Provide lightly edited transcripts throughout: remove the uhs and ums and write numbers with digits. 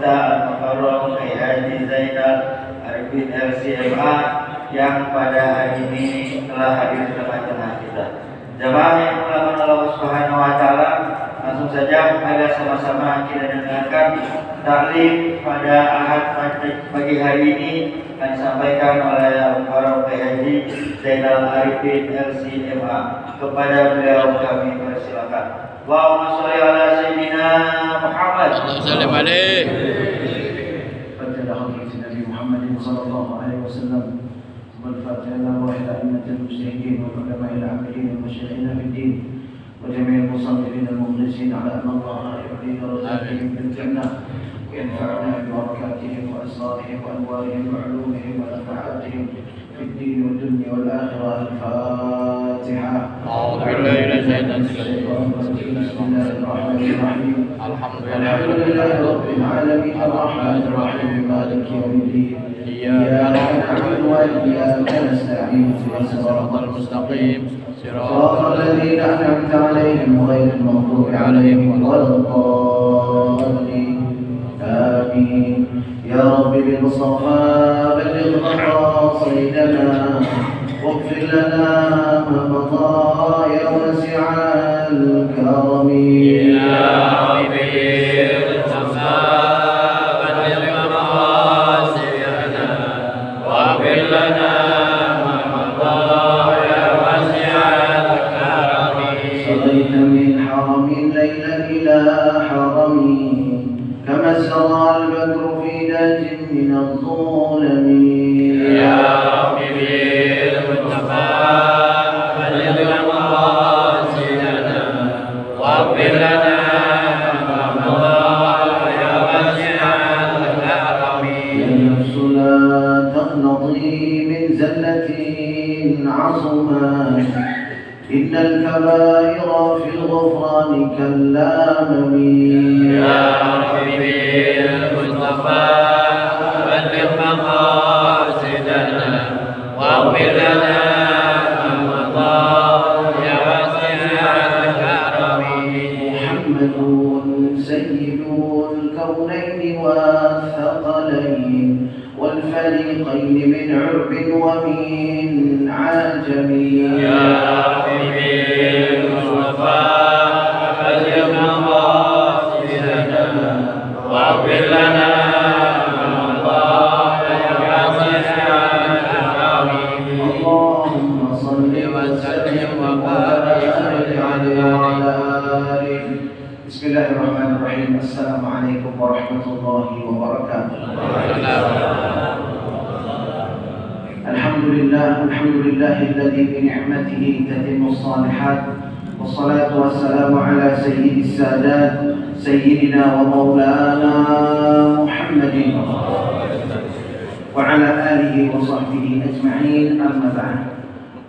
kita Al-Mukarram Kiai Haji Zainal Arifin LCMA yang pada hari ini telah hadir di tengah-tengah kita. Jamaah yang dimuliakan Allah Subhanahu wa taala, langsung saja mari sama-sama kita dengarkan taklim pada Ahad pagi hari ini akan disampaikan oleh Al-Mukarram Kiai Haji Zainal Arifin LCMA. Kepada beliau kami persilakan. Allahumma sholli ala sayyidina Muhammad. Sallallahu alaihi Nabi Muhammad sallallahu alaihi wasallam. والفاتحة لله أئمة المجتهدين والعلماء العاملين والمشايخين في الدين وجميع المصنفين المخلصين على أن الله يعطي درجاتهم في الجنة وينفعنا ببركاتهم وأسرارهم وأنوارهم وعلومهم ونفعاتهم في الدين والدنيا والآخرة. الفاتحة. أعوذ بالله من الشيطان الرجيم. بسم الله الرحمن الرحيم. الحمد لله رب العالمين الرحمن الرحيم مالك يوم الدين إياك نعبد وإياك نستعين اهدنا الصراط المستقيم صراط الذين أنعمت عليهم غير المغضوب عليهم ولا الضالين آمين. يا رب بالمصطفى بلغ مقاصدنا واغفر لنا ما مضى يا واسع الكرم. يا رب بالمصطفى بلغ مقاصدنا واغفر لنا ما مضى يا واسع الكرم. صليت من حرم ليلا إلى حرم كما سرى البدر في داج من الظلم. يا رب بالمصطفى بلغ مقاصدنا واغفر لنا ما مضى يا واسع الكرم. يا نفس لا تقنطي من زلة عصمت إن الكبائر في الغفران كاللامم. يا رب بالمصطفى بلغ مقاصدنا واغفر لنا ما مضى يا واسع الكرم. محمد سيد الكونين والثقلين والفريقين من عرب ومن عجم. يا رب بالمصطفى بلغ مقاصدنا واغفر لنا ما مضى يا واسع الكرم. اللهم صل وسلم وبارك عليه وعلى آله. بسم الله الرحمن الرحيم. السلام عليكم ورحمة الله وبركاته. الحمد لله الذي بنعمته تتم الصالحات والصلاة والسلام على سيد السادات سيدنا ومولانا محمد وعلى آله وصحبه أجمعين. أما بعد،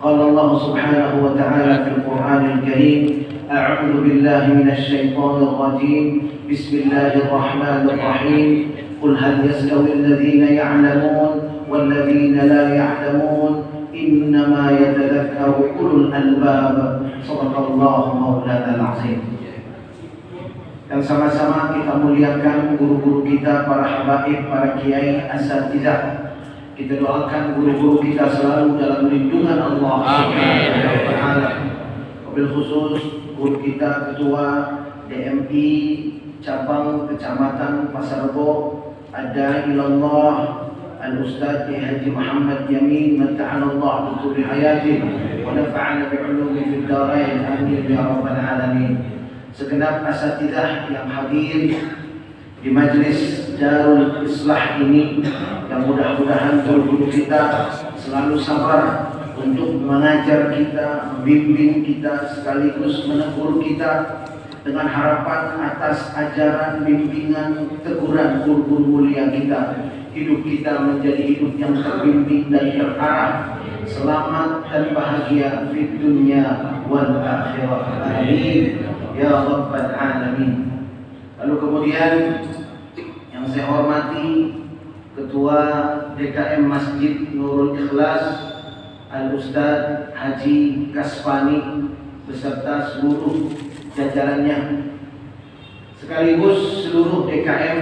قال الله سبحانه وتعالى في القرآن الكريم: أعوذ بالله من الشيطان الرجيم، بسم الله الرحمن الرحيم. قل هل يستوي الذين يعلمون والذين لا يعلمون إنما يتذكر أولو الألباب. صدق الله مولانا العظيم. Dan sama-sama kita muliakan guru-guru kita, para habaib, para kiai, asatidzah. Kita doakan guru-guru kita selalu dalam lindungan Allah Subhanahu wa taala. Wabil khusus guru kita ketua DMI cabang Kecamatan Pasar Rebo, ada ilallah Al-Ustaz Haji Muhammad Yamin, mata'alallah bituli hayati wa nafa'ana bi'ulumi fid darain, amin ya rabbal alamin. Segenap asatidzah yang hadir di majlis Darul Islah ini, yang mudah-mudahan guru-guru kita selalu sabar untuk mengajar kita, membimbing kita, sekaligus menegur kita dengan harapan atas ajaran, bimbingan, teguran guru-guru mulia kita. Hidup kita menjadi hidup yang terbimbing dan terarah, selamat dan bahagia di dunia wal akhirah. Amin ya rabbal alamin. Lalu kemudian yang saya hormati Ketua DKM Masjid Nurul Ikhlas Al-Ustaz Haji Kasfani beserta seluruh jajarannya, sekaligus seluruh DKM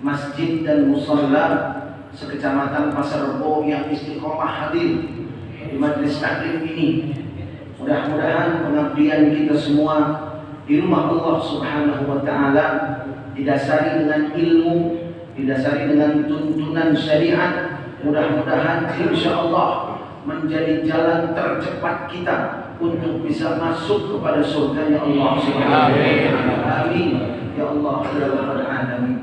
masjid dan musalla sekecamatan Pasar Rebo yang istiqomah hadir di majelis taklim ini. Mudah-mudahan pengabdian kita semua di rumah Allah Subhanahu wa taala didasari dengan ilmu, didasari dengan tuntunan syariat. Mudah-mudahan insyaallah menjadi jalan tercepat kita untuk bisa masuk kepada surganya Allah Subhanahu wa taala. Amin ya Allah ya rabbal alamin.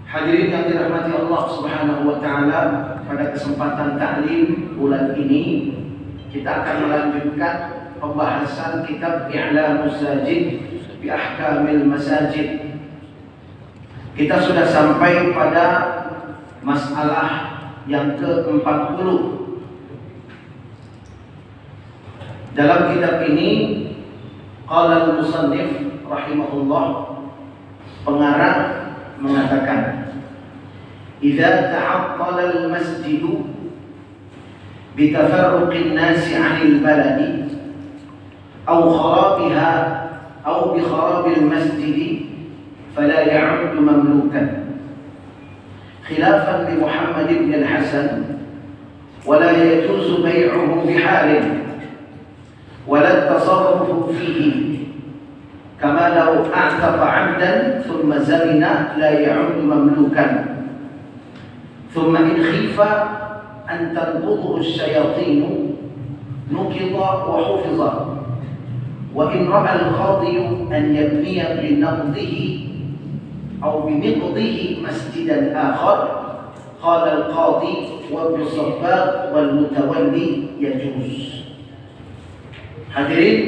Hadirin yang dirahmati Allah Subhanahu wa taala, pada kesempatan taklim bulan ini kita akan melanjutkan pembahasan kitab I'lamus Sajid bi Ahkamil Masajid. Kita sudah sampai pada masalah yang ke-40. Dalam kitab ini qala al-musannif rahimahullah, pengarang mengatakan, idza ta'attala al-masjid bi tafarruqin nasi 'anil baladi aw kharabiha aw bi kharabil masjid fala ya'ud mamlukan khilafan li Muhammad ibn al-Hasan wala yajuzu bay'uhu bihal wala at-tasarrufu fihi kama law a'taqa 'abdan thumma zamina la ya'ud mamlukan thumma in khifa an tanqudhu asy-syayatin nuqidha wa hufiza wa in ra'a al-qadi an yabniya bi naqdihi aw bi niqdihi masjidan akhar qala al-qadi wa bi sabbaq wal mutawalli yajuz. Hadirin,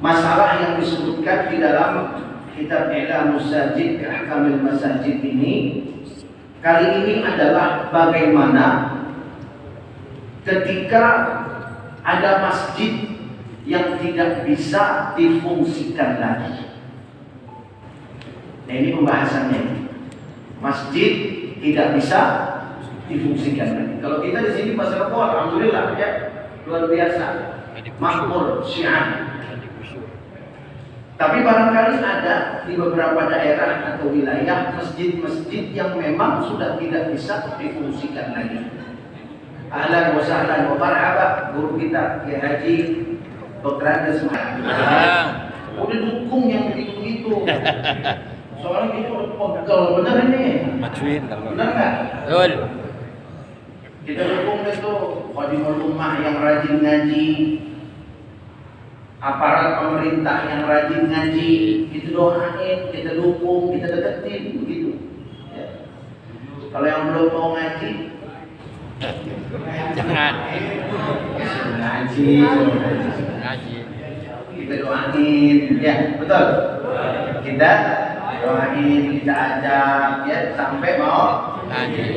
masalah yang disebutkan di dalam kitab I'lamus Sajid bi Ahkamil Masajid ini kali ini adalah bagaimana ketika ada masjid yang tidak bisa difungsikan lagi. Nah, ini pembahasannya. Masjid tidak bisa difungsikan lagi. Kalau kita di sini Pasar Rebo, alhamdulillah ya, luar biasa, makmur, syiar. Tapi barangkali ada di beberapa daerah atau wilayah masjid-masjid yang memang sudah tidak bisa difungsikan lagi. Ahlan wa sahlan wa marhaba guru kita Kiai Haji Dr. Andes Muhammad. Udah dukung yang begitu-begitu. Soalnya kita udah pegel bener ini. Bener nggak? Betul. Kita dukung itu khadimul ummah yang rajin ngaji, aparat pemerintah yang rajin ngaji, kita doain, kita dukung, kita deketin begitu. Ya. Kalau yang belum mau ngaji, Jangan. ngaji. Kita doain, ya betul. Kita doain, kita ajak, ya sampai mau Ngaji.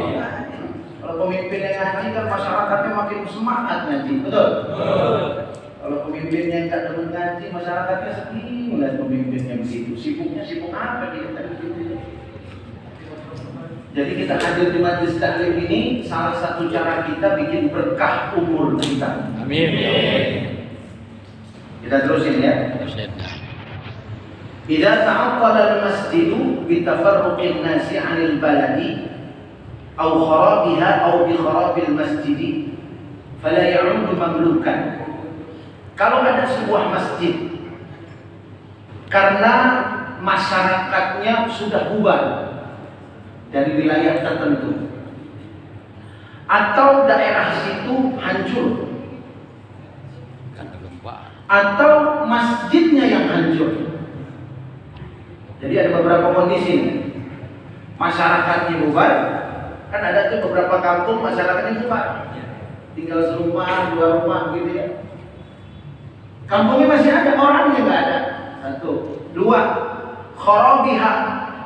Kalau pemimpin yang ngaji kan masyarakatnya makin semangat ngaji, betul. Kalau pemimpinnya nggak demen ngaji, masyarakatnya sedih melihat pemimpinnya begitu. Sibuknya sibuk apa dia tadi begitu. Jadi kita hadir di majelis taklim ini salah satu cara kita bikin berkah umur kita. Amin. Kita terusin ya. Idza ta'attala al-masjidu bi tafarruqin nasi 'anil baladi aw kharabiha aw bi kharabil masjid fala ya'ud mamlukan. Kalau ada sebuah masjid karena masyarakatnya sudah bubar dari wilayah tertentu atau daerah situ hancur atau masjidnya yang hancur. Jadi ada beberapa kondisi nih. Masyarakatnya bubar, kan ada tuh beberapa kampung masyarakatnya bubar, tinggal serumah, dua rumah gitu ya. Kampungnya masih ada, orangnya nggak ada. Satu, dua, kharabiha,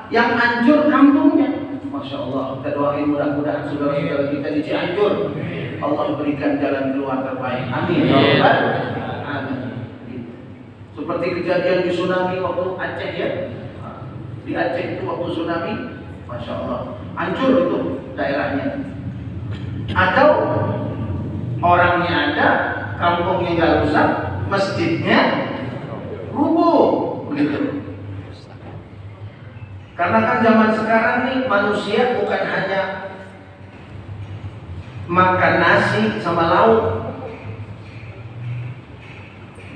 yang hancur kampungnya. Masya Allah, kita doain mudah-mudahan saudara-saudara kita di Cianjur Allah berikan jalan keluar terbaik. Amin. Amin. Seperti kejadian di tsunami waktu Aceh ya. Di Aceh itu waktu tsunami, Masya Allah, hancur itu daerahnya. Atau orangnya ada, kampungnya nggak rusak, masjidnya rubuh begitu. Karena kan zaman sekarang nih manusia bukan hanya makan nasi sama lauk,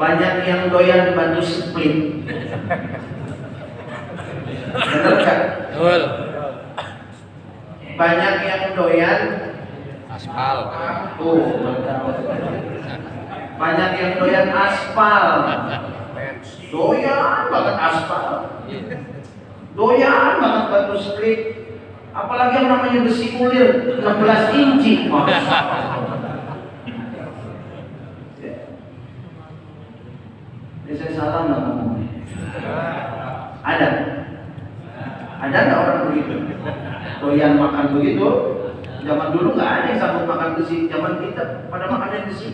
banyak yang doyan batu split. Bener kan? Betul. Banyak yang doyan Aspal. Banyak yang doyan aspal. Doyan banget aspal. Doyan banget batu split. Apalagi yang namanya besi ulir 16 inci. Ini saya salah nggak ngomongnya? Ada nggak orang begitu? Doyan makan begitu? Zaman dulu nggak ada yang sambut makan besi. Zaman kita pada makannya besi.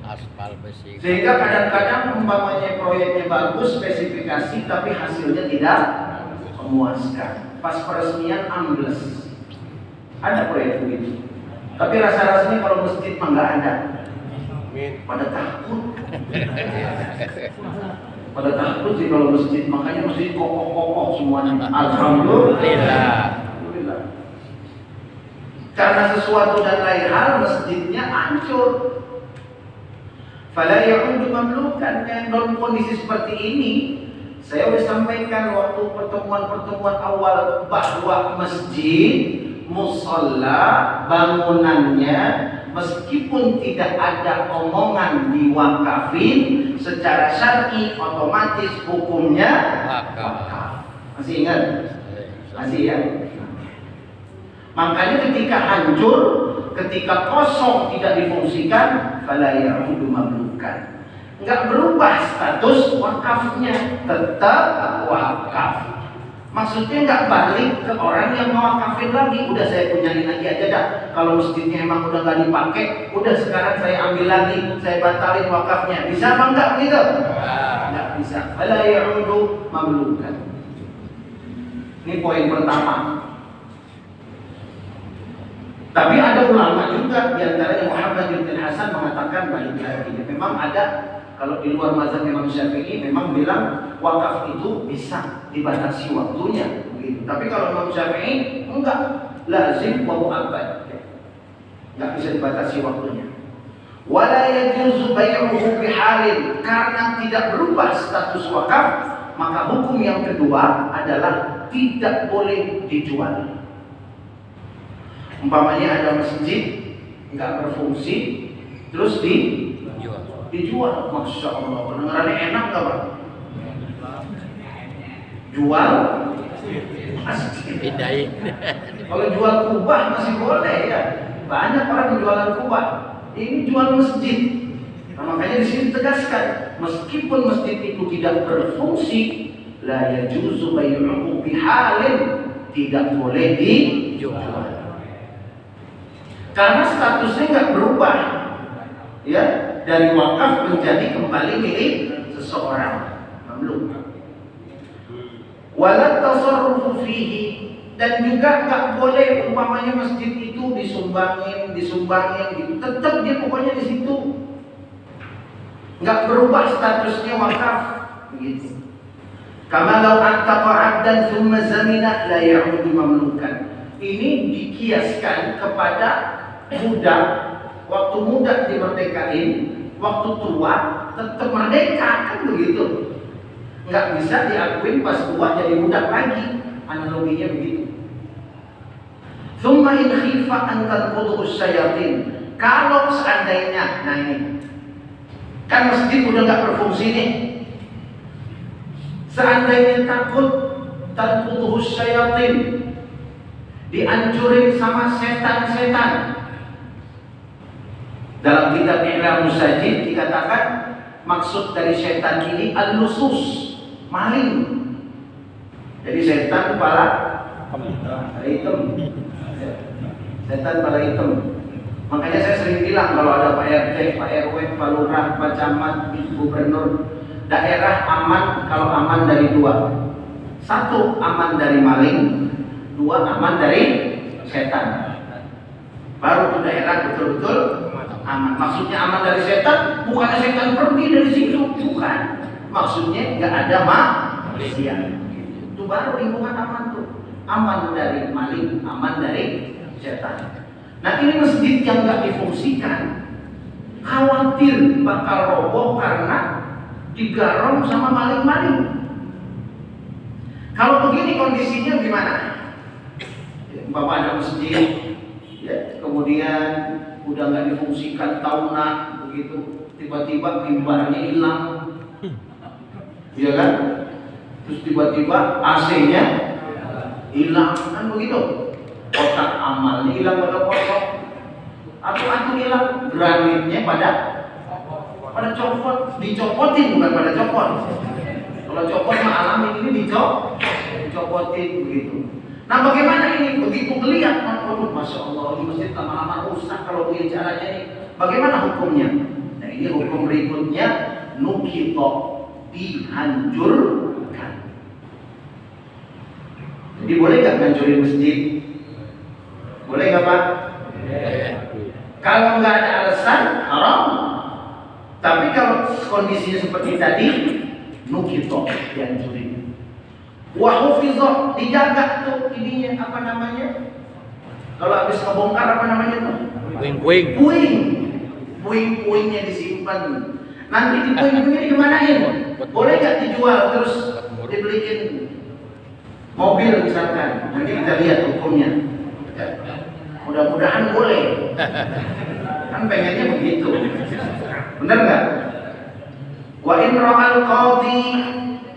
Aspal besi. Sehingga kadang-kadang umpamanya proyeknya bagus, spesifikasi, tapi hasilnya tidak memuaskan. Pas peresmian ambles. Ada proyek begitu. Tapi rasa-rasanya kalau masjid mah nggak ada. Pada takut. Pada takut sih kalau masjid, makanya masjid kokoh-kokoh semuanya. Alhamdulillah. Karena sesuatu dan lain hal masjidnya hancur. Fala ya'udu mamlukan. Dalam kondisi seperti ini, saya sudah sampaikan waktu pertemuan-pertemuan awal bahwa masjid, musalla, bangunannya meskipun tidak ada omongan diwakafin, secara syar'i otomatis hukumnya wakaf. Masih ingat? Masih ya? Makanya ketika hancur, ketika kosong tidak difungsikan, fala ya'udu mamlukan. Enggak berubah status wakafnya, tetap wakaf. Maksudnya nggak balik ke orang yang mewakafin lagi. Udah saya punyain lagi aja dah. Kalau masjidnya emang udah nggak dipakai, udah sekarang saya ambil lagi, saya batalin wakafnya. Bisa apa enggak gitu? Nggak bisa. Fala ya'udu mamlukan. Ini poin pertama. Tapi ada ulama juga, diantaranya Muhammad bin Hasan mengatakan balik lagi. Memang ada. Kalau di luar mazhab Imam Syafi'i memang bilang wakaf itu bisa dibatasi waktunya, begitu. Tapi kalau Imam Syafi'i enggak, lazim wa mu'abbad. Enggak bisa dibatasi waktunya. Wala yajuzu bai'uhu bihalin, karena tidak berubah status wakaf, maka hukum yang kedua adalah tidak boleh dijual. Umpamanya ada masjid enggak berfungsi, terus dijual, masya Allah, kedengarannya enak nggak Pak? Jual, Pindahin. kalau jual kubah masih boleh ya, banyak orang jualan kubah. Ini jual masjid. Nah, makanya di sini ditegaskan, meskipun masjid itu tidak berfungsi, la yajuzu bai'uhu bihalin, tidak boleh dijual. Karena statusnya nggak berubah, ya. Dari wakaf menjadi kembali milik seseorang, mamluk. Walat tasarrufu fihi, dan juga nggak boleh umpamanya masjid itu disumbangin gitu. Tetap dia pokoknya di situ. Nggak berubah statusnya wakaf, begitu. Kama law antaqa 'abdan thumma zamina la ya'udu mamlukan. Ini dikiaskan kepada budak, waktu muda dimerdekain, waktu tua tetap merdeka, kan begitu. Nggak bisa diakuin pas tua jadi budak lagi. Analoginya begitu. Tsumma in khifa an tanqudhu syayatin. Kalau seandainya, nah ini kan masjid udah nggak berfungsi nih. Seandainya takut tanqudhu syayatin, dihancurin sama setan-setan. Dalam kitab I'lam Musajid dikatakan maksud dari setan ini al-lusus, maling. Jadi setan kepala hitam. Setan kepala hitam. Makanya saya sering bilang kalau ada Pak RT, Pak RW, Pak Lurah, Pak Camat, Gubernur, daerah aman kalau aman dari dua. Satu, aman dari maling. Dua, aman dari setan. Baru tuh daerah betul-betul aman. Maksudnya aman dari setan, bukannya setan pergi dari situ, bukan. Maksudnya nggak ada maksiat. Itu baru lingkungan aman tuh. Aman dari maling, aman dari setan. Nah ini masjid yang nggak difungsikan, khawatir bakal roboh karena digarong sama maling-maling. Kalau begini kondisinya gimana? Bapak ada masjid, ya, kemudian udah nggak difungsikan tahunan begitu, tiba-tiba mimbarnya hilang, ya kan? Terus tiba-tiba AC-nya hilang, kan begitu? Kotak amalnya hilang pada kosong, atu hilang, granitnya pada copot, dicopotin bukan pada copot. Kalau copot mah alami, ini dicopotin begitu. Nah bagaimana ini? Begitu melihat, waduh, masya Allah, ini masjid lama-lama rusak kalau begini caranya ini. Bagaimana hukumnya? Nah ini hukum berikutnya, nukito, dihancurkan. Jadi boleh nggak ngancurin masjid? Boleh nggak Pak? Kalau nggak ada alasan, haram. Tapi kalau kondisinya seperti tadi, nukito, dihancurin. Wahufizoh, dijaga tuh ininya, apa namanya? Kalau habis ngebongkar apa namanya tuh? Puing-puingnya disimpan. Nanti di puing-puingnya dikemanain? Boleh nggak dijual terus dibeliin mobil misalkan? Nanti kita lihat hukumnya. Mudah-mudahan boleh. Kan pengennya begitu. Benar nggak? Wa in ra'al qadhi,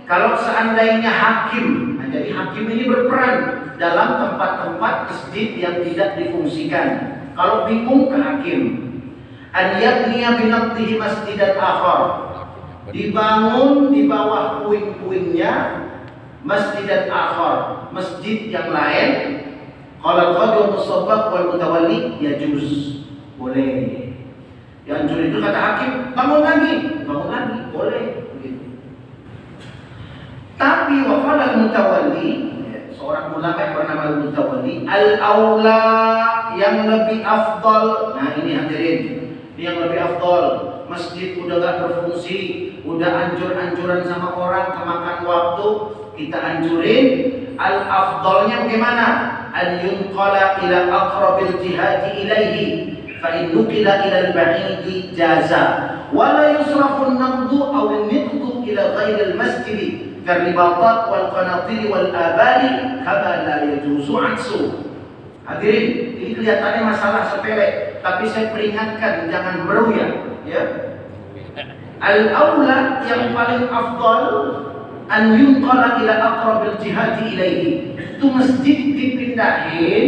kalau seandainya hakim, nah jadi hakim ini berperan dalam tempat-tempat masjid yang tidak difungsikan. Kalau bingung ke hakim, an yabniya binaqdihi masjidan akhar, dibangun di bawah puing-puingnya masjidan akhar, masjid yang lain. Kalau qadhi musabbaq wal mutawalli yajuz, boleh. Yang curi itu kata hakim, bangun lagi, boleh begitu. Tapi waqala al-mutawalli, seorang ulama yang bernama al-mutawalli, al-aula, yang lebih afdal. Nah ini hadirin, ini yang lebih afdal. Masjid udah gak berfungsi, udah hancur-hancuran sama orang, kemakan waktu, kita hancurin. Al-afdalnya bagaimana? Al-yunqala ila aqrabil jihati ilaihi, fa in nuqila ila al-ba'idi jaza, wa la yusrafu an-naqdu aw an-niqdu ila ghairi al-masjid karibatat wal qanatir wal abali kama la yajuzu aksu. Hadirin, ini kelihatannya masalah sepele, tapi saya peringatkan jangan meruya, ya. Al-aula yang paling afdal an yunqala ila aqrabil jihati ilaihi, itu masjid dipindahin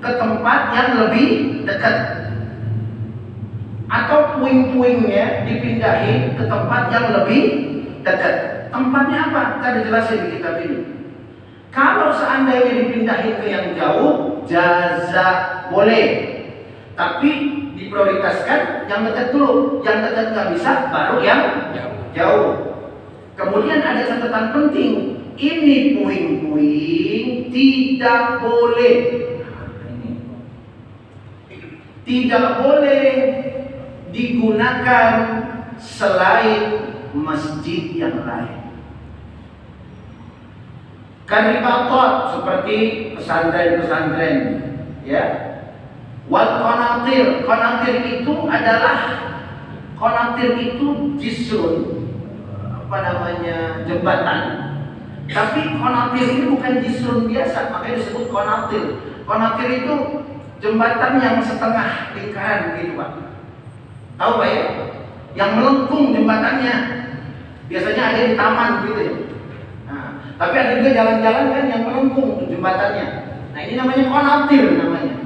ke tempat yang lebih dekat, atau puing-puingnya dipindahin ke tempat yang lebih dekat. Tempatnya apa? Tadi jelasin di kitab ini. Kalau seandainya dipindahin ke yang jauh, jaza, boleh. Tapi diprioritaskan yang dekat dulu. Yang dekat nggak bisa, baru yang jauh. Kemudian ada catatan penting. Ini puing-puing tidak boleh. Tidak boleh digunakan selain masjid yang lain. Karibatot seperti pesantren-pesantren, ya. Wal qanatir, qanatir itu adalah, qanatir itu jisrun, apa namanya, jembatan. Tapi qanatir ini bukan jisrun biasa, makanya disebut qanatir. Qanatir itu jembatan yang setengah lingkaran begitu Pak. Tahu Pak ya? Yang melengkung jembatannya. Biasanya ada di taman gitu ya. Nah, tapi ada juga jalan-jalan kan yang melengkung jembatannya. Nah ini namanya qanatir namanya.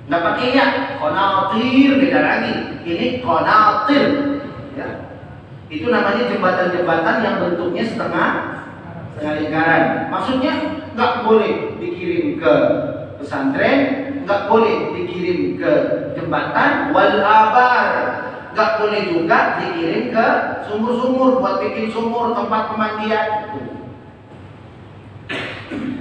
Nggak pakai ya, qanatir beda lagi. Ini qanatir. Ya. Itu namanya jembatan-jembatan yang bentuknya setengah lingkaran. Maksudnya nggak boleh dikirim ke pesantren, nggak boleh dikirim ke jembatan, wal abar, nggak boleh juga dikirim ke sumur-sumur buat bikin sumur tempat pemandian.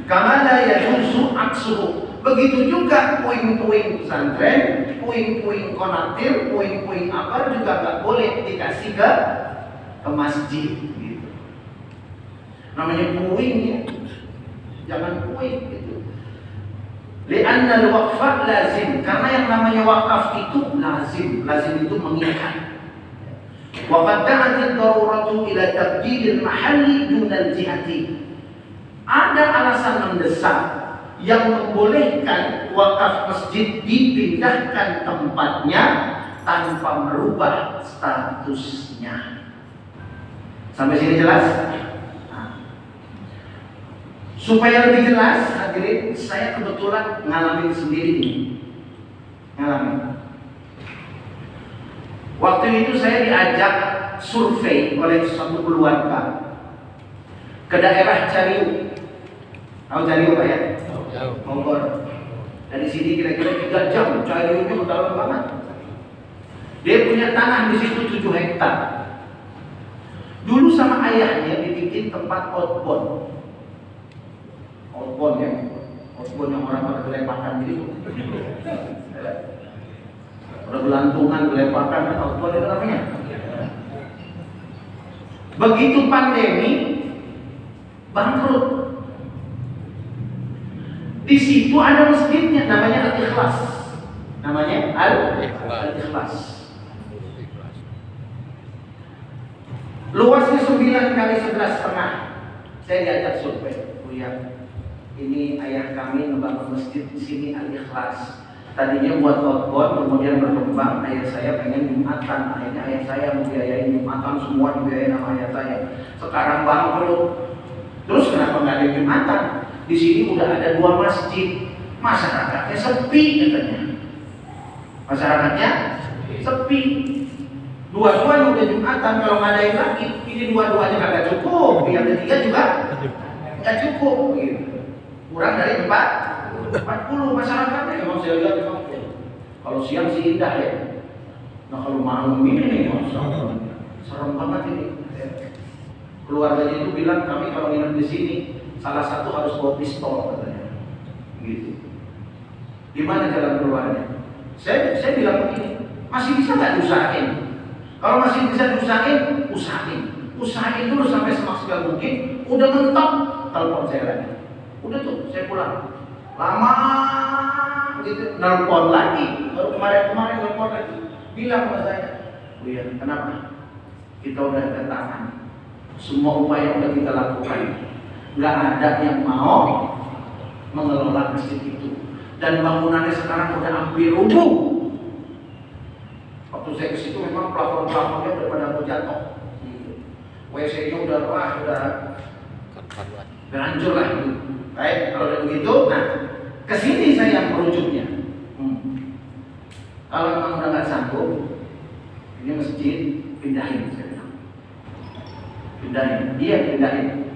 Kamala yajuzu aksuhu. Begitu juga puing-puing pesantren, puing-puing qanatir, puing-puing abar juga nggak boleh dikasih ke masjid. namanya puing ya. Jangan puing gitu. Li'anna al-waqfa lazim, karena yang namanya wakaf itu lazim. Lazim itu mengikat. Wa qad da'at ad-daruratu ila tabdil al-mahalli dun al-jihati. Ada alasan mendesak yang membolehkan wakaf masjid dipindahkan tempatnya tanpa merubah statusnya. Sampai sini jelas? Nah. Supaya lebih jelas, hadirin, saya kebetulan ngalamin sendiri ini. Ngalamin. Waktu itu saya diajak survei oleh suatu keluarga ke daerah Cariu. Tahu Cariu Pak ya? Bogor. Dari sini kira-kira 3 jam. Cariu itu dalam banget. Dia punya tanah di situ 7 hektar. Dulu sama ayahnya dibikin tempat outbound. Outbound ya. Outbound yang orang pada gelepakan gitu. Udah gelantungan, gelepakan, outbound itu namanya. Begitu pandemi, bangkrut. Di situ ada masjidnya, namanya Al-Ikhlas. Namanya Al-Ikhlas. Luasnya 9 kali 11,5. Saya diajak survei. Oh ya, ini ayah kami membangun masjid di sini Al-Ikhlas. Tadinya buat outbound, kemudian berkembang. Ayah saya pengen Jumatan. Akhirnya ayah saya membiayai Jumatan, semua dibiayai sama ayah saya. Sekarang bangkrut. Terus kenapa nggak ada Jumatan? Di sini udah ada 2 masjid, masyarakatnya sepi katanya. Masyarakatnya sepi. Dua-duanya udah Jumatan, kalau ngadain lagi, ini dua-duanya kagak cukup, yang ketiga juga nggak cukup, gitu. Kurang dari 40 masyarakatnya. Emang saya lihat memang kalau siang sih indah ya. Nah kalau malam ini nih, serem banget ini. Keluarganya itu bilang kami kalau nginep di sini salah satu harus bawa pistol katanya, gitu. Gimana jalan keluarnya? Saya bilang begini, masih bisa nggak diusahain? Kalau masih bisa diusahain, usahain dulu sampai semaksimal mungkin. Udah mentok, telepon saya lagi. Udah tuh, saya pulang. Lama gitu, nelpon lagi. Baru kemarin nelpon lagi. Bilang sama saya, oh iya, kenapa? Kita udah ketangan. Semua upaya udah kita lakukan. Nggak ada yang mau mengelola masjid itu. Dan bangunannya sekarang udah hampir rubuh. Waktu saya ke situ memang plafon-plafonnya udah pada mau jatuh. WC-nya udah hancur lah. Baik, kalau udah begitu, nah kesini saya yang merujuknya. Kalau memang udah nggak sanggup, ini masjid pindahin, saya bilang. Pindahin.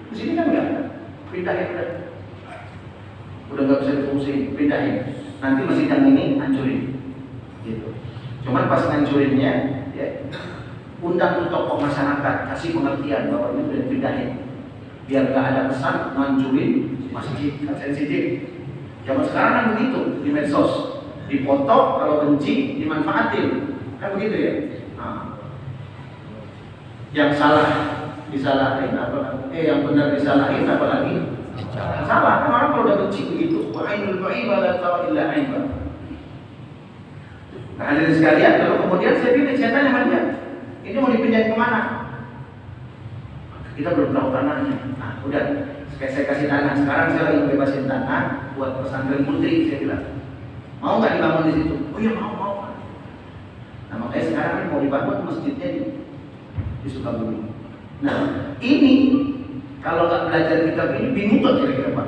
Di sini kan enggak, pindahin udah nggak bisa difungsi, pindahin. Nanti masjid yang ini hancurin, gitu. Cuman pas ngancurinnya, ya, undang tokoh masyarakat, kasih pengertian bahwa ini sudah dipindahin, biar nggak ada pesan ngancurin masjid, kan sensitif. Zaman sekarang kan begitu di medsos, dipoto kalau benci dimanfaatin, kan begitu ya. Nah, yang salah disalahin, yang benar disalahin, apalagi salah. Kan orang kalau udah benci begitu, wa ainul mu'iba la tawa illa aiba. Nah, hadirin sekalian, lalu kemudian saya pilih, saya tanya sama dia, ini mau dipindahin kemana? Kita belum tahu tanahnya. Nah, udah, saya kasih tanah. Sekarang saya lagi bebasin tanah buat pesantren putri, saya bilang. Mau nggak dibangun di situ? Oh iya mau. Nah, makanya sekarang ini mau dibangun masjidnya di Sukabumi. Nah, ini kalau nggak belajar kitab ini bingung nggak kira-kira Pak?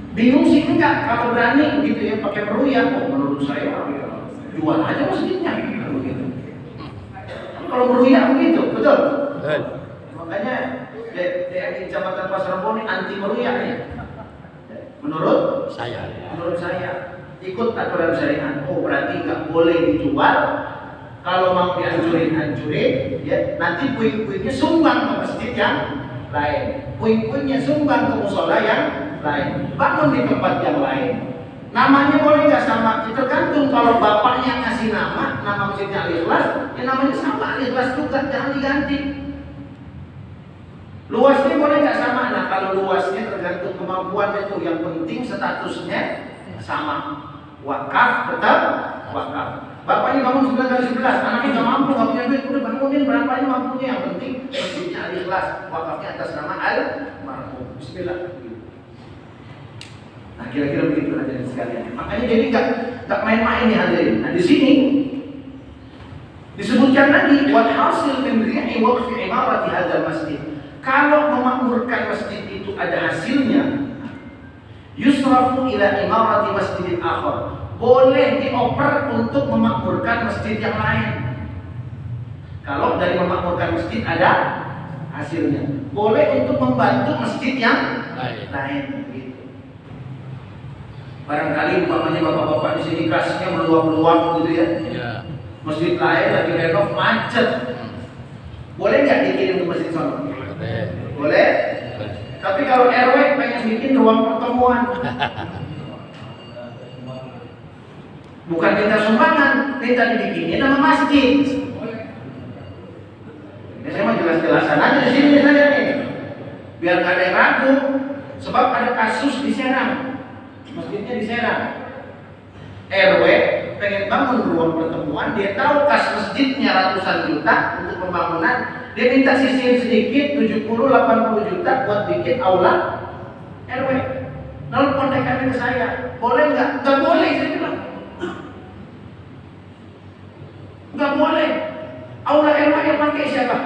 Bingung sih enggak, kalau berani begitu ya pakai meruyak. Oh, menurut saya jual aja masjidnya begitu. Kalau meruyak begitu, betul? Makanya DRI Kecamatan Pasar Rebo ini anti meruyak ya. Menurut saya ikut aturan syariat. Oh, berarti nggak boleh dijual. Kalau mau dihancurin, ya. Nanti puing-puingnya sumbang ke masjid yang lain. Puing-puingnya sumbang ke musola yang lain. Bangun di tempat yang lain. Namanya boleh nggak sama? Tergantung. Kalau bapaknya ngasih nama masjidnya Al-Ikhlas, ya namanya sama Al-Ikhlas juga, jangan diganti. Luasnya boleh nggak sama? Nah kalau luasnya tergantung kemampuannya tuh. Yang penting statusnya sama. Wakaf tetap wakaf. Bapaknya bangun 9 kali 11, anaknya nggak mampu, nggak punya duit, udah bangunin berapanya mampunya. Yang penting masjidnya al-ikhlas, wakafnya atas nama al-marhum. Bismillah. Nah kira-kira begitu hadirin sekalian. Makanya jadi nggak main-main nih hadirin. Nah di sini disebutkan lagi wal hasil min ri'i waqfi imarati hadzal masjid. Kalau memakmurkan masjid itu ada hasilnya, yusrafu ila imarati masjidin akhar. Boleh dioper untuk memakmurkan masjid yang lain. Kalau dari memakmurkan masjid ada hasilnya, boleh untuk membantu masjid yang lain. Gitu. Barangkali umpamanya bapak-bapak di sini kasnya meluap-luap gitu ya. Masjid lain lagi renov macet. Boleh nggak dikirim ke masjid sana? Boleh. Tapi kalau RW pengen bikin ruang pertemuan, bukan minta sumbangan, minta dibikinin nama masjid. Ini saya mau jelas-jelasan aja di sini saya nih, biar nggak ada yang ragu. Sebab ada kasus di Serang, masjidnya di Serang. RW pengen bangun ruang pertemuan, dia tahu kas masjidnya ratusan juta untuk pembangunan, dia minta sisihin sedikit 70-80 juta buat bikin aula RW. Lalu kontekannya ke saya, boleh nggak? Nggak boleh, saya bilang. Nggak boleh. Aula RW yang pakai siapa?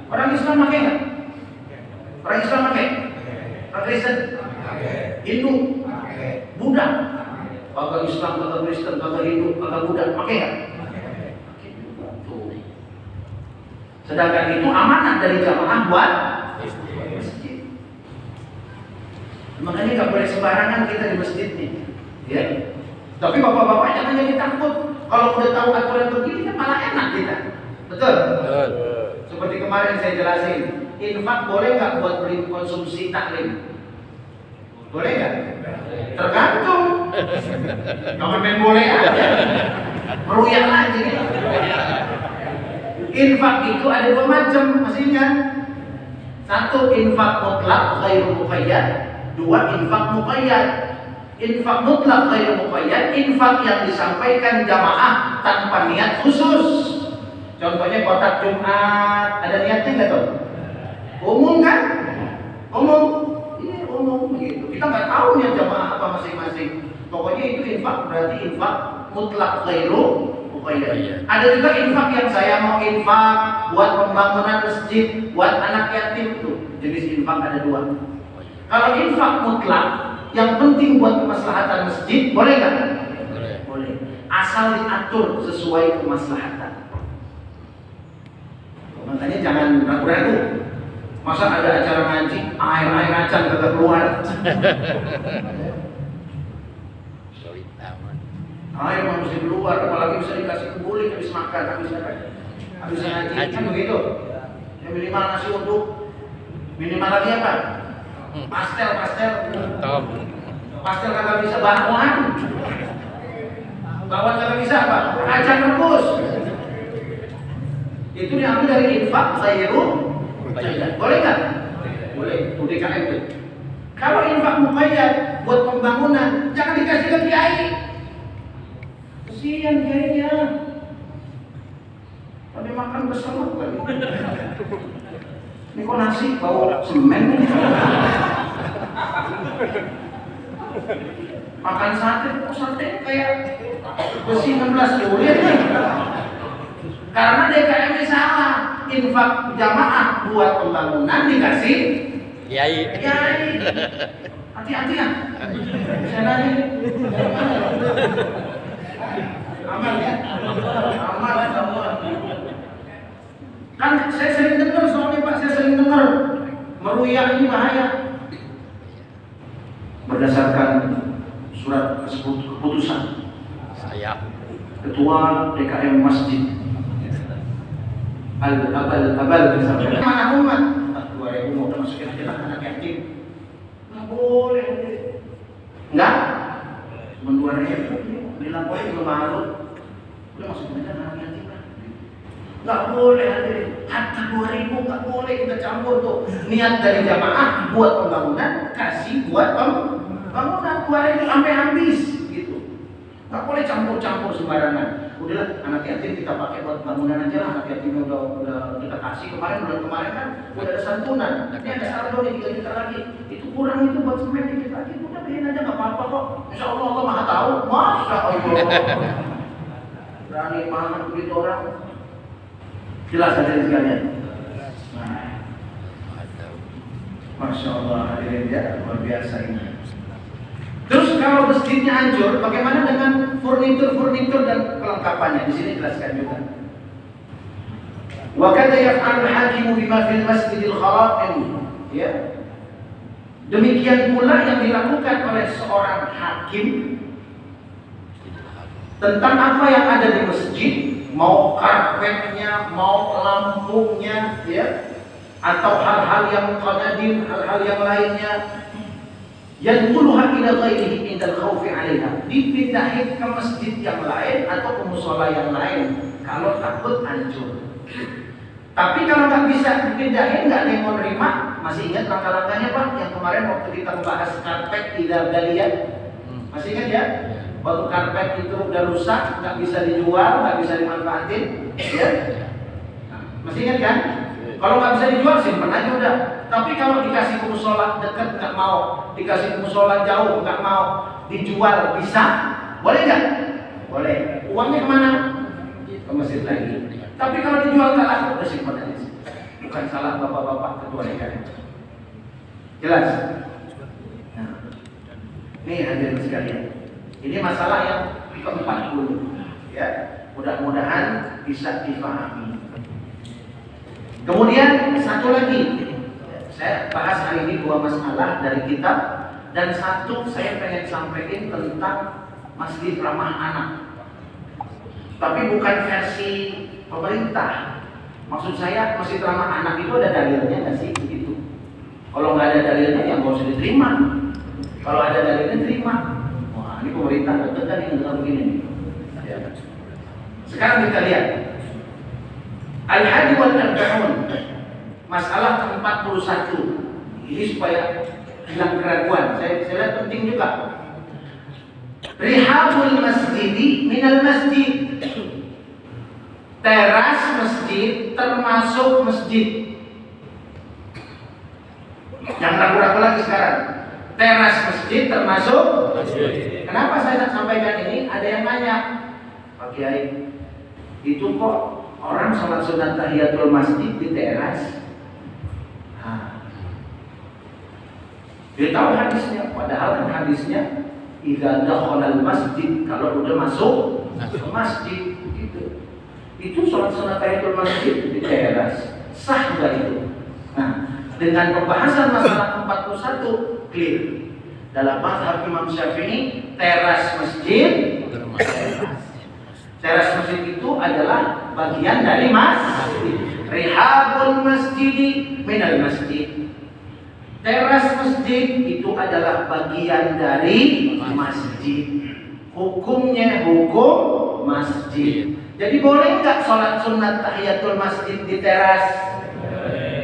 Orang Islam pakai nggak? Orang Islam pakai? Orang Kristen? Hindu? Buddha? Kagak Islam, kagak Kristen, kagak Hindu, kagak Buddha, pakai nggak? Sedangkan itu amanah dari jamaah buat masjid. Makanya nggak boleh sembarangan kita di masjid nih, ya. Tapi bapak-bapak jangan jadi takut. Kalau udah tahu aturan begini kan malah enak kita, betul? Seperti kemarin saya jelasin, infak boleh nggak buat beli konsumsi taklim? Boleh nggak? Tergantung. Jangan main boleh aja, meruyak lagi. Infak itu ada dua macam, masih ingat? Satu infak mutlak ghairu muqayyad, dua infak muqayyad. Infak mutlak ghairu muqayyad, infak yang disampaikan jamaah tanpa niat khusus. Contohnya kotak Jumat, ada niatnya nggak tuh? Umum kan? Umum. Ini umum begitu. Kita nggak tahu niat jamaah apa masing-masing. Pokoknya itu infak berarti infak mutlak ghairu muqayyad. Ada juga infak yang saya mau infak buat pembangunan masjid, buat anak yatim tuh. Jenis infak ada dua. Kalau infak mutlak yang penting buat kemaslahatan masjid, boleh nggak? Boleh. Asal diatur sesuai kemaslahatan. Makanya jangan ragu-ragu. Masa ada acara ngaji, air acan kagak keluar. Air mesti keluar, apalagi bisa dikasih kebuli habis makan, habis ngaji kan begitu. Ya minimal nasi uduk, minimal lagi apa? Pastel. Pastel kagak bisa bakwan. Bakwan kagak bisa apa? Kacang rebus. Itu diambil dari infak ghairu muqayyad. Boleh nggak? Boleh. Itu DKM tuh. Kalau infak muqayyad buat pembangunan, jangan dikasih ke kiai. Kesian kiainya. Tadi makan bersama kali. Ini kok nasi bau semen nih? Makan sate, kok sate kayak besi 16 kulit nih. Karena DKM-nya salah. Infak jamaah buat pembangunan dikasih kiai. Hati-hati ya. Saya nanya. Aman ya? Aman. Kan saya sering dengar soalnya Pak, saya sering dengar meruyak ini bahaya. Berdasarkan surat keputusan saya Ketua DKM Masjid Al-Abal misalnya. Mana umat? 2000 mau masukin aja anak yatim. Nggak boleh. Nggak? Cuma 2000. Dilaporin ke malu. Udah masukin aja anak yatim. Nggak boleh hadirin. Hatta 2000 itu nggak boleh kita campur tuh. Niat dari jamaah buat pembangunan, kasih buat pembangunan, keluarin itu sampai habis gitu. Nggak boleh campur-campur sembarangan. Udahlah, anak yatim kita pakai buat bangunan aja lah. Anak yatim udah kita kasih bulan kemarin kan udah ada santunan. Ini ada saldo nih 3 juta lagi. Itu kurang itu buat semen dikit lagi. Udah biarin aja nggak apa-apa kok. Insya Allah Allah maha tahu. Masya Allah. Berani banget begitu orang. Jelas hadirin sekalian. Masya Allah hadirin ya, luar biasa ini. Terus kalau masjidnya hancur, bagaimana dengan furnitur dan kelengkapannya? Di sini jelaskan juga. Wa kadza yaf'alul hakimu bima fil masjidil haram. Ya. Demikian pula yang dilakukan oleh seorang hakim tentang apa yang ada di masjid, mau karpetnya, mau lampunya, ya, atau hal-hal yang qadadim, hal-hal yang lainnya. Yanquluha ila ghairihi indal khaufi 'alaiha. Dipindahin ke masjid yang lain atau ke mushola yang lain kalau takut hancur. Tapi kalau nggak bisa dipindahin, nggak ada yang mau nerima. Masih ingat langkah-langkahnya Pak yang kemarin waktu kita membahas karpet idza baliyat? Masih ingat ya? Waktu karpet itu udah rusak, nggak bisa dijual, nggak bisa dimanfaatin, ya? Masih ingat kan? Kalau nggak bisa dijual, simpen aja udah. Tapi kalau dikasih ke musola dekat nggak mau, dikasih ke musola jauh nggak mau, dijual bisa, boleh nggak? Boleh. Uangnya kemana? Ke masjid lagi. Tapi kalau dijual nggak laku, udah simpan aja. Bukan salah bapak-bapak ketua DKM. Jelas? Nah, ini hadirin sekalian. Ini masalah yang ke-40. Ya, mudah-mudahan bisa difahami. Kemudian satu lagi. Saya bahas hari ini 2 masalah dari kitab, dan satu saya pengen sampaikan tentang masjid ramah anak. Tapi bukan versi pemerintah. Maksud saya masjid ramah anak itu ada dalilnya nggak sih begitu? Kalau nggak ada dalilnya ya nggak usah diterima. Kalau ada dalilnya terima. Wah ini pemerintah betul kan yang dengar begini. Sekarang kita lihat Al-Hadi wal Arba'un. Masalah ke-41. Ini supaya hilang keraguan. Saya lihat penting juga. Rihabul masjidi minal masjid. Teras masjid termasuk masjid. Jangan ragu-ragu lagi sekarang. Teras masjid termasuk masjid. Kenapa saya sampaikan ini? Ada yang nanya, Pak Kiai, itu kok orang sholat sunat tahiyatul masjid di teras? Dia tahu hadisnya, padahal kan hadisnya idza dakhala masjid, kalau udah masuk masjid gitu. Itu sholat sunat tahiyatul masjid di teras. Sah enggak itu? Nah, dengan pembahasan masalah 41 clear. Dalam mazhab Imam Syafi'i, teras masjid, teras masjid itu adalah bagian dari masjid. Rihabul masjidi minal masjid. Teras masjid itu adalah bagian dari masjid. Hukumnya hukum masjid. Jadi boleh nggak sholat sunat tahiyatul masjid di teras?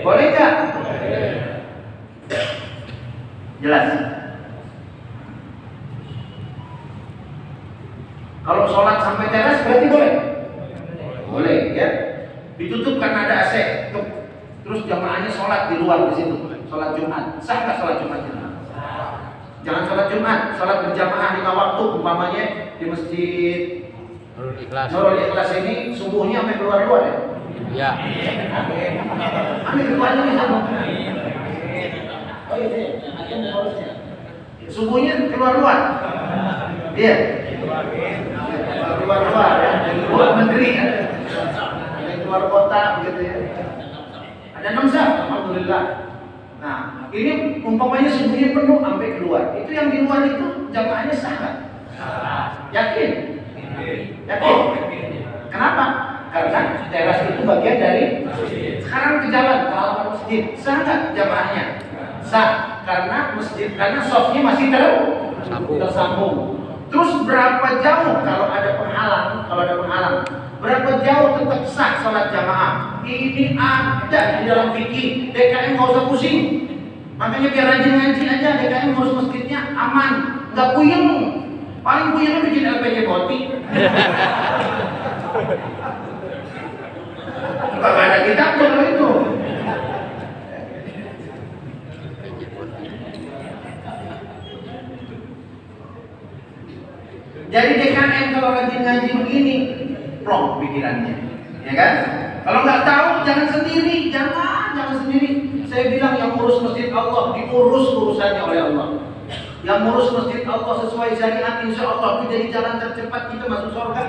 Boleh nggak? Jelas. Kalau sholat sampai teras berarti boleh? Boleh ya. Ditutup karena ada AC. Terus jamaahnya sholat di luar di situ. Sholat Jumat, sah nggak sholat Jumat? Jangan sholat Jumat, sholat berjamaah 5 waktu, umpamanya di masjid Nurul Ikhlas ini subuhnya sampai keluar-luar ya? Ya. Amin keluarnya nih sama. Oh iya, subuhnya keluar-luar. Iya. Keluar-luar ya, keluar negeri ya. Ada keluar kota begitu ya. Ada 6 sah, alhamdulillah. Nah, ini umpamanya subuhnya penuh sampai keluar. Itu yang di luar itu jamaahnya sah nggak? Yakin? Yakin? Kenapa? Karena teras itu bagian dari sekarang ke jalan ke halaman masjid. Sah nggak jamaahnya? Sah, karena masjid, karena softnya masih tersambung. Terus berapa jauh kalau ada penghalang? Kalau ada penghalang berapa jauh tetap sah sholat jamaah. Ini ada di dalam fikih. DKM nggak usah pusing. Makanya biar rajin ngaji aja. DKM ngurus masjidnya aman, nggak puyeng. Paling puyengnya bikin LPG Boti. Nggak ada kitab kalau itu. Jadi DKM kalau rajin ngaji begini, plong pikirannya, ya kan? Kalau nggak tahu jangan sendiri, jangan sendiri. Saya bilang yang ngurus masjid Allah diurus urusannya oleh Allah. Yang ngurus masjid Allah sesuai syariat, insya Allah itu jadi jalan tercepat kita masuk surga.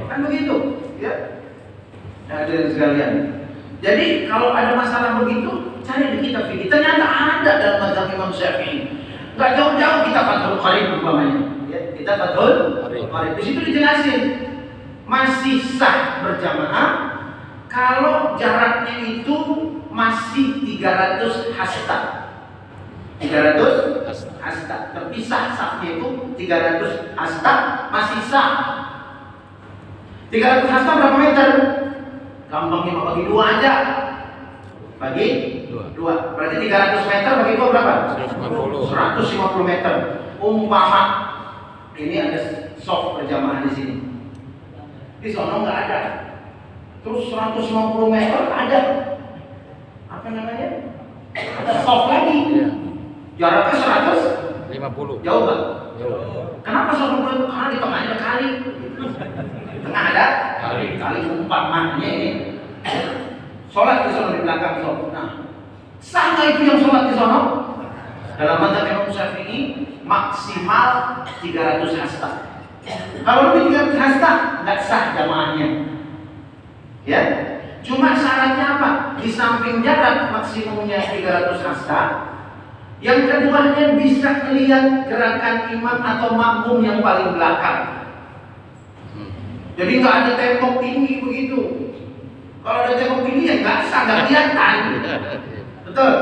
Kan begitu, ya? Hadirin sekalian. Jadi kalau ada masalah begitu, cari di kitab fikih. Ternyata ada dalam mazhab Imam Syafi'i. Nggak jauh-jauh kita Fathul Qarib umpamanya. Kita Fathul Qarib. Di situ dijelasin masih sah berjamaah kalau jaraknya itu masih 300 hasta. 300 hasta. Terpisah safnya itu 300 hasta masih sah. 300 hasta berapa meter? Gampangnya bagi 2 aja. Bagi 2. Berarti 300 meter bagi 2 berapa? 150 meter. Umpama ini ada soft berjamaah di sini. Di sono nggak ada. Terus 150 meter ada. Apa namanya? Ada soft lagi. Jaraknya 150. Jauh nggak? Jauh. Kenapa 150? Karena di tengahnya ada kali. Tengah ada kali umpamanya ini. Sholat di sono di belakang soft. Nah, sah nggak itu yang sholat di sono? Dalam mazhab Imam Syafi'i maksimal 300 hasta. Kalau lebih 300 hasta nggak sah jamaahnya. Ya, cuma syaratnya apa? Di samping jarak maksimumnya 300 hasta, yang keduanya bisa melihat gerakan imam atau makmum yang paling belakang. Jadi nggak ada tembok tinggi begitu. Kalau ada tembok tinggi ya nggak sah, nggak kelihatan. Betul?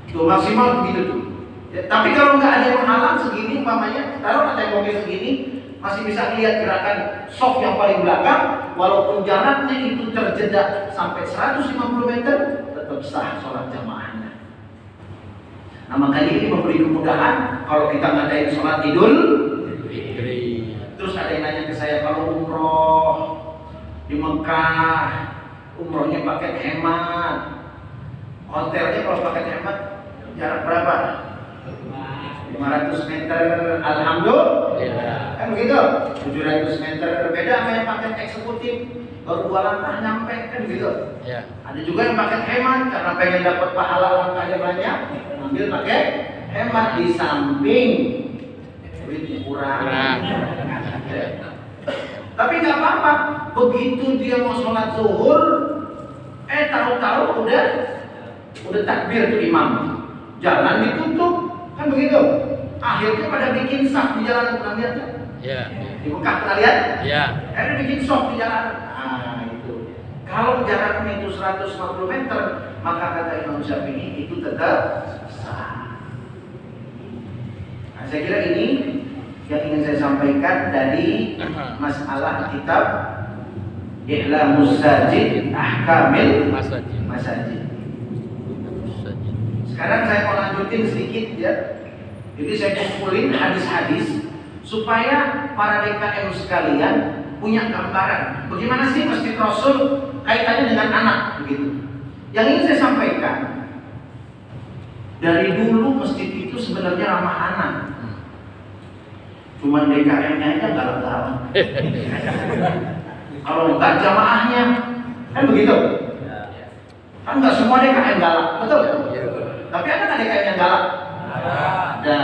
Itu maksimal begitu tuh. Ya, tapi kalau nggak ada yang menghalang segini, umpamanya taruh temboknya segini, masih bisa lihat gerakan soft yang paling belakang, walaupun jaraknya itu terjeda sampai 150 meter, tetap sah sholat jamaahnya. Nah makanya ini memberi kemudahan kalau kita ngadain sholat Idul Fitri. Terus ada yang nanya ke saya, kalau umroh di Mekah, umrohnya paket hemat, hotelnya kalau paket hemat jarak berapa? 500 meter, alhamdulillah. Kan begitu? 700 meter, beda sama yang paket eksekutif, baru 2 langkah nyampe, kan begitu? Ya. Ada juga yang paket hemat karena pengen dapat pahala langkahnya banyak, ambil paket hemat di samping duitnya kurang. Tapi nggak apa-apa, begitu dia mau sholat zuhur, tahu-tahu udah takbir tuh imam, jalan ditutup, kan begitu. Akhirnya pada bikin saf di jalan, pernah lihat nggak? Iya. Di Mekah pernah lihat? Iya. Akhirnya bikin saf di jalan. Nah itu. Kalau jaraknya itu 150 meter, maka kata Imam Syafi'i itu tetap sah. Nah, saya kira ini yang ingin saya sampaikan dari masalah kitab I'lamus Sajid Ahkamil Masajid. Sekarang saya mau lanjutin sedikit ya. Jadi saya kumpulin hadis-hadis supaya para DKM sekalian punya gambaran bagaimana sih Masjid Rasul kaitannya dengan anak begitu. Yang ingin saya sampaikan, dari dulu masjid itu sebenarnya ramah anak. Cuman DKM-nya aja galak-galak. Kalau enggak jamaahnya, kan begitu. Kan enggak semua DKM galak, betul ya? Tapi ada nggak DKM yang galak? Ada.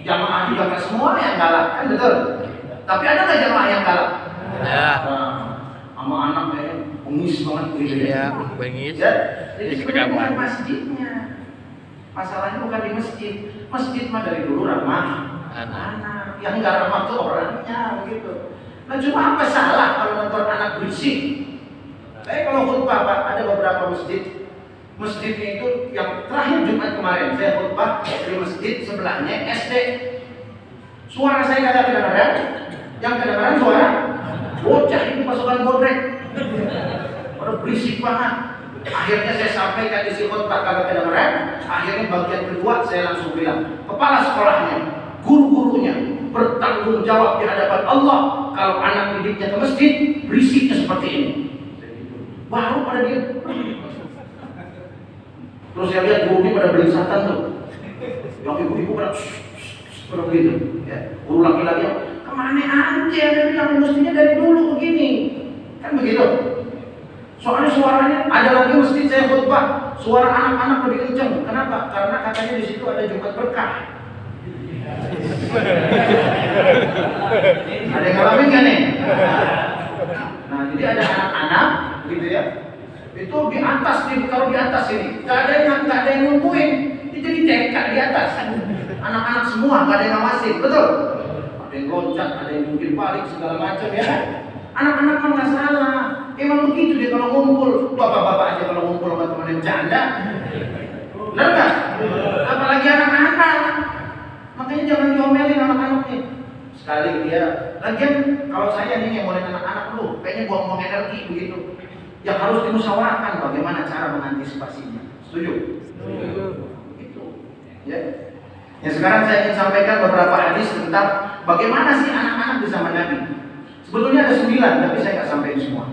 Jamaah juga nggak semua yang galak, kan betul? Tapi ada nggak jamaah yang galak? Ada. Sama anak kayaknya bengis banget gitu ya. Bengis. Ya. Jadi sebenarnya bukan masjidnya. Masalahnya bukan di masjid. Masjid mah dari dulu ramah anak. Yang nggak ramah tuh orangnya begitu. Nah cuma apa salah kalau nonton anak berisik? Kalau khutbah Pak, ada beberapa masjid. Masjidnya itu yang terakhir Jumat kemarin saya khutbah di masjid sebelahnya SD. Suara saya kagak kedengaran, Yang kadang-kadang suara bocah itu pasukan bodrek. Pada berisik banget. Akhirnya saya sampaikan di khotbah kalau kedengaran. Akhirnya bagian kedua saya langsung bilang, kepala sekolahnya, guru-gurunya bertanggung jawab di hadapan Allah kalau anak didiknya ke masjid berisiknya seperti ini. Baru pada dia. Terus saya lihat gurunya pada beringsatan tuh. Yang ibu-ibu pada begitu. Ya. Guru laki-laki, kemana aja? Dia bilang mestinya dari dulu begini. Kan begitu. Soalnya suaranya ada lagi masjid saya khutbah, suara anak-anak lebih kencang. Kenapa? Karena katanya di situ ada Jumat berkah. Ada yang ngalamin nggak nih? Nah, jadi ada anak-anak, gitu ya. Itu di atas, ditaruh di atas ini. Gak ada yang nungguin. Itu ditengkak di atas. Anak-anak semua, gak ada yang ngawasin, betul? Ada yang loncat, ada yang mungkin balik segala macam ya. Anak-anak kan nggak salah. Emang begitu dia kalau ngumpul. Bapak-bapak aja kalau ngumpul sama teman yang canda. Benar nggak? Apalagi anak-anak. Makanya jangan diomelin anak-anaknya. Sekali dia, lagian kalau saya nih yang mulai anak-anak lu, kayaknya buang-buang energi begitu. Yang harus dimusyawarahkan bagaimana cara mengantisipasinya. Setuju? Setuju. Itu. Ya. Ya sekarang saya ingin sampaikan beberapa hadis tentang bagaimana sih anak-anak di zaman Nabi. Sebetulnya ada 9, tapi saya nggak sampaikan semua.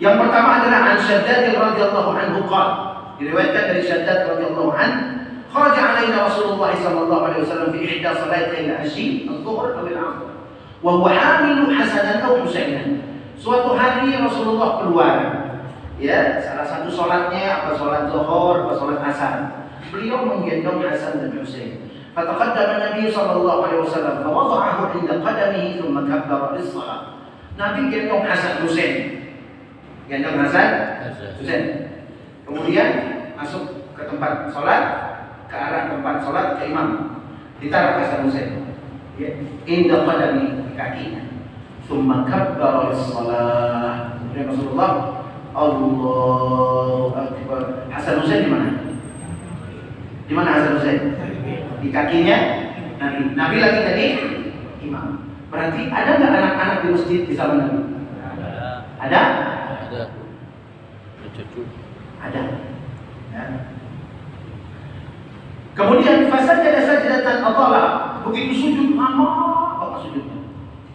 Yang pertama adalah an Shaddad radhiyallahu anhu qala. Diriwayatkan dari Shaddad radhiyallahu anhu, kharaja alaina Rasulullah sallallahu alaihi wasallam fi ihda salatay al-'ashi, adh-dhuhr aw al-'ashr. Wa huwa hamilu Hasanan aw Husainan. Suatu hari Rasulullah keluar. Ya, salah satu salatnya apa salat zuhur atau salat asar. Beliau menggendong Hasan dan Husain. فتقدم النبي صلى الله عليه وسلم فوضعه عند قدمه ثم كبر للصلاة. Nabi gendong Hasan Husain. Gendong Hasan Husain. Kemudian masuk ke tempat sholat, ke arah tempat sholat ke imam. Ditaruh Hasan Husain. Ya, inda qadami kakinya. Thumma kabbara lis-shalah. Kemudian Rasulullah Allahu Akbar. Hasan Husain di mana? Di mana Hasan Husain? Di kakinya Nabi lagi tadi imam. Berarti ada nggak anak-anak di masjid di zaman Nabi? Ada? Ada. Cucu. Ada. Ya. Kemudian fasajada sajdatan atala. Begitu sujud lama apa sujudnya.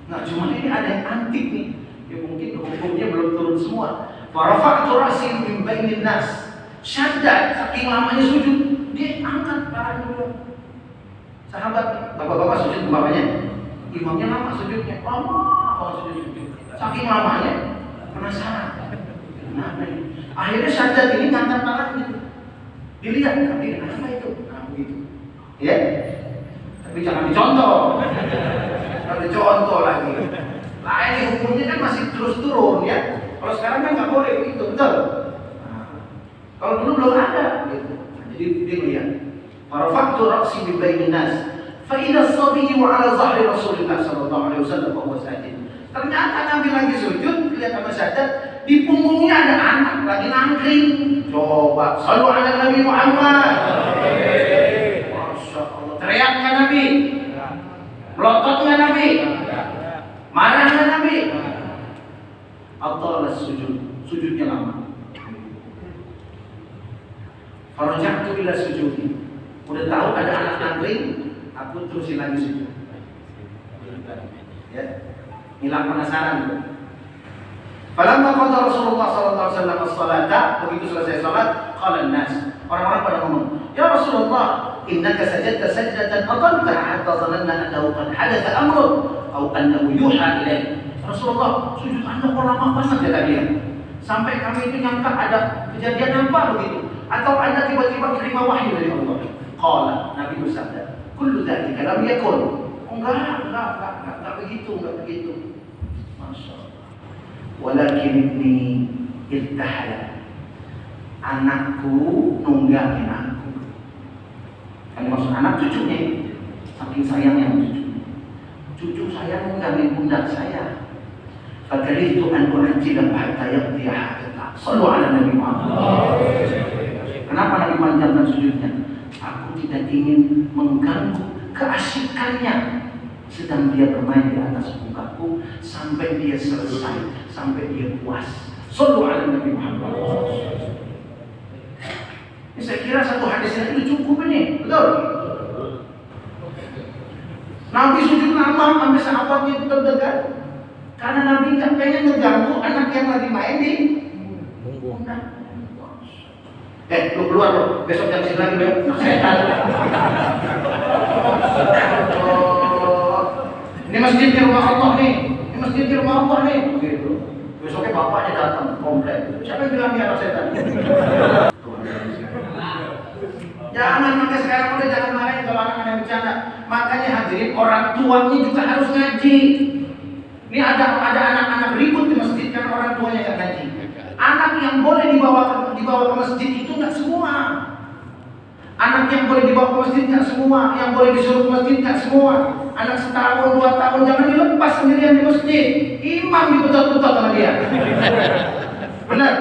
Nah, cuma ini ada yang antik nih. Ya mungkin hukumnya belum turun semua. Farafa'tu ra'si min bainin nas. Syaddad saking lamanya sujud, dia angkat palanya dulu. Sahabat, bapak-bapak sujud ke bapaknya, imamnya lama sujudnya, lama sujudnya, saking lamanya penasaran. Kenapa ini? Akhirnya Shaddad ini ngangkat tangan gitu, dilihat, tapi kenapa itu? Nah begitu, ya. Tapi jangan dicontoh, jangan dicontoh lagi. Nah ini hukumnya kan masih terus turun ya. Kalau sekarang kan nggak boleh begitu, betul? Nah, kalau dulu belum ada, gitu. Nah, jadi dia lihat. فرفعت رأسي من بين الناس فإذا الصبي على ظهر رسول الله صلى الله عليه وسلم وهو ساجد. Ternyata Nabi lagi sujud, lihat sama Shaddad, di punggungnya ada anak lagi nangkring. Coba, shallu ala Nabi Muhammad. Masya Allah. Teriaknya Nabi, melototnya Nabi, marahnya Nabi. Atala sujud, sujudnya lama. Faraja'tu ila sujudi. Udah tahu ada anak nangkring, aku terusin lagi sujud. Ya, hilang penasaran. Falamma qada Rasulullah sallallahu alaihi wasallam as-salata, begitu selesai salat, qala an-nas. Orang-orang pada ngomong, "Ya Rasulullah, innaka sajadta sajdatan ataltaha hatta dhananna annahu qad hadatha amrun aw annahu yuha ilaik." Rasulullah, sujud Anda kok lama banget ya tadi ya? Sampai kami itu nyangka ada kejadian apa begitu? Atau Anda tiba-tiba terima wahyu dari Allah? Qala, Nabi bersabda, kullu dzalika lam yakun. Enggak begitu. Masya Allah. Walakin ibni irtahala. Anakku nunggangin aku. Kan maksud anak cucunya. Saking sayangnya cucunya. Cucu saya nunggangin pundak saya. Fakarihtu an u'ajjila hatta yaqdi hajatah. Shallu ala Nabi Muhammad. Kenapa Nabi panjangkan sujudnya? Aku tidak ingin mengganggu keasikannya sedang dia bermain di atas mukaku sampai dia selesai, sampai dia puas. Shallu ala Nabi Muhammad. Ini saya kira satu hadis ini cukup ini, betul? Nabi sujud lama sampai sahabatnya itu terdekat, karena Nabi nggak pengen ngeganggu anak yang lagi main di pundak. Lu keluar lu, besok jam 9 lagi lu. Setan. Ini masjid di rumah Allah nih. Ini masjid di rumah Allah nih. Begitu. Besoknya bapaknya datang komplain. Siapa yang bilang dia anak setan? Jangan pakai sekarang udah jangan marahin kalau anak-anak bercanda. Makanya hadirin, orang tuanya juga harus ngaji. Ini ada anak-anak ribut di masjid karena orang tuanya yang ngaji. Anak yang boleh dibawa ke masjid itu nggak semua. Anak yang boleh dibawa ke masjid nggak semua. Yang boleh disuruh ke masjid nggak semua. Anak setahun, 2 tahun jangan dilepas sendirian di masjid. Imam diputar-putar sama dia. Benar?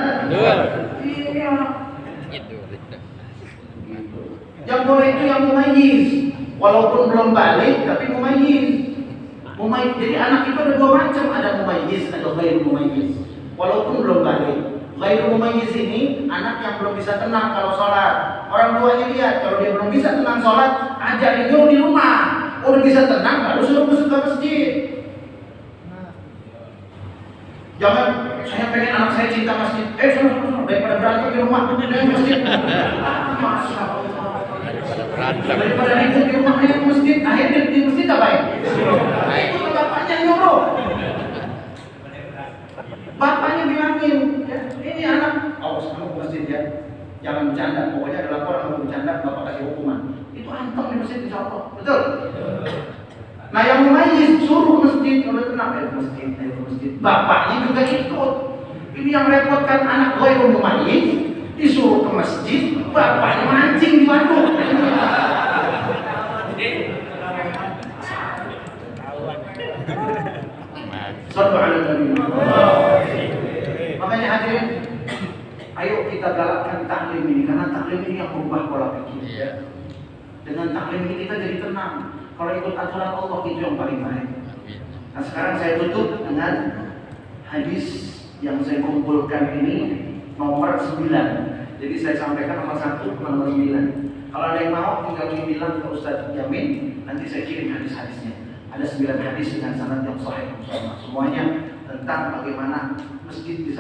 Ini anak. Yang boleh itu yang mumayyiz. Walaupun belum balik tapi mumayyiz. Jadi anak itu ada 2 macam, ada mumayyiz, ada ghairu mumayyiz. Walaupun belum balik. Ghairu mumayyiz ini anak yang belum bisa tenang kalau sholat. Orang tuanya lihat kalau dia belum bisa tenang sholat, ajarin dulu di rumah. Udah bisa tenang baru suruh masuk ke masjid. Jangan saya pengen anak saya cinta masjid. Suruh daripada berantem di rumah di masjid. Masya Allah. Daripada ribut di rumahnya ke masjid, akhirnya di masjid apa ya? Ikut bapaknya nyuruh. Bapaknya bilangin, ya, ini anak, awas kamu ke masjid ya, jangan bercanda. Pokoknya ada laporan kamu bercanda, bapak kasih hukuman. Itu antem di masjid insya Allah, betul? Nah yang mumayyiz suruh ke masjid, kalau tenang ke masjid. Bapaknya juga ikut. Ini yang repotkan anak ghairu mumayyiz, disuruh ke masjid, bapaknya mancing di waduk. Sallallahu alaihi wasallam. Makanya hadirin, ayo kita galakkan taklim ini, karena taklim ini yang merubah pola pikir. Dengan taklim ini kita jadi tenang. Kalau ikut aturan Allah itu yang paling baik. Nah sekarang saya tutup dengan hadis yang saya kumpulkan ini nomor 9. Jadi saya sampaikan nomor 1 ke nomor 9. Kalau ada yang mau tinggal bilang ke Ustaz Yamin, nanti saya kirim hadis-hadisnya. Ada 9 hadis dengan sanad yang sahih. Semuanya tentang bagaimana masjid bisa